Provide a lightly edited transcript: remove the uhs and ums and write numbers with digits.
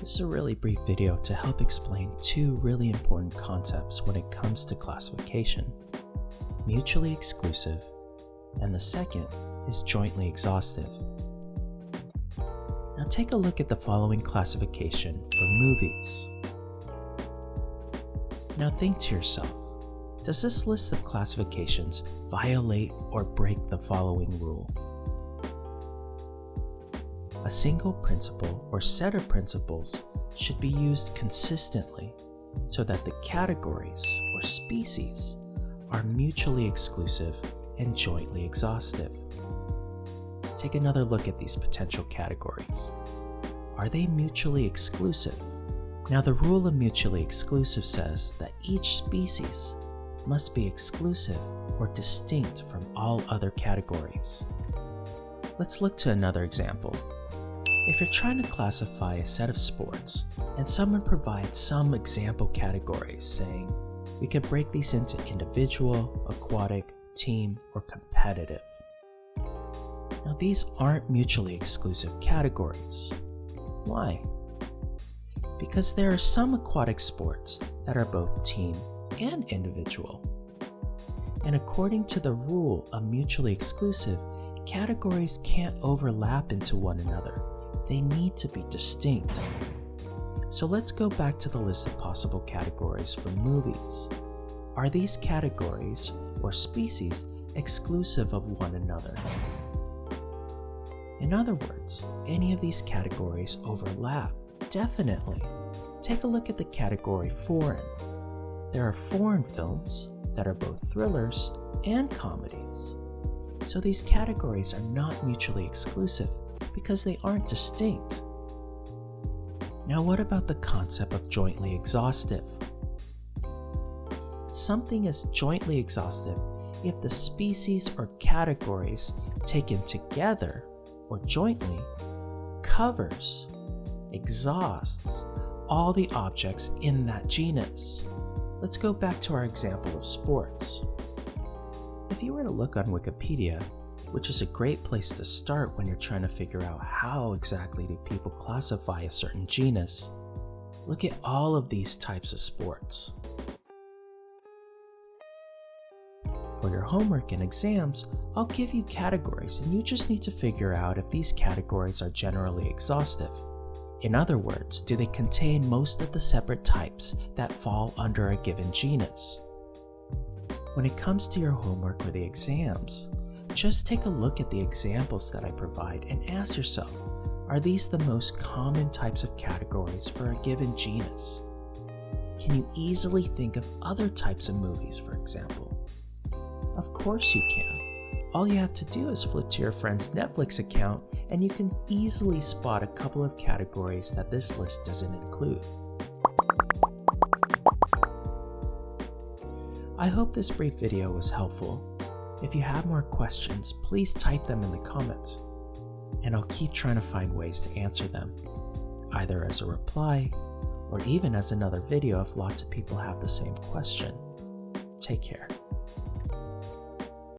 This is a really brief video to help explain two really important concepts when it comes to classification: mutually exclusive, and the second is jointly exhaustive. Now take a look at the following classification for movies. Now think to yourself, does this list of classifications violate or break the following rule? A single principle or set of principles should be used consistently so that the categories or species are mutually exclusive and jointly exhaustive. Take another look at these potential categories. Are they mutually exclusive? Now, the rule of mutually exclusive says that each species must be exclusive or distinct from all other categories. Let's look to another example. If you're trying to classify a set of sports and someone provides some example categories saying we can break these into individual, aquatic, team, or competitive. Now these aren't mutually exclusive categories. Why? Because there are some aquatic sports that are both team and individual. And according to the rule of mutually exclusive, categories can't overlap into one another. They need to be distinct. So let's go back to the list of possible categories for movies. Are these categories or species exclusive of one another? In other words, any of these categories overlap? Definitely. Take a look at the category foreign. There are foreign films that are both thrillers and comedies. So these categories are not mutually exclusive because they aren't distinct. Now what about the concept of jointly exhaustive? Something is jointly exhaustive if the species or categories taken together or jointly covers, exhausts all the objects in that genus. Let's go back to our example of sports. If you were to look on Wikipedia, which is a great place to start when you're trying to figure out how exactly do people classify a certain genus, look at all of these types of sports. For your homework and exams, I'll give you categories and you just need to figure out if these categories are generally exhaustive. In other words, do they contain most of the separate types that fall under a given genus? When it comes to your homework or the exams, just take a look at the examples that I provide and ask yourself, are these the most common types of categories for a given genus? Can you easily think of other types of movies, for example? Of course you can. All you have to do is flip to your friend's Netflix account and you can easily spot a couple of categories that this list doesn't include. I hope this brief video was helpful. If you have more questions, please type them in the comments, and I'll keep trying to find ways to answer them, either as a reply or even as another video if lots of people have the same question. Take care.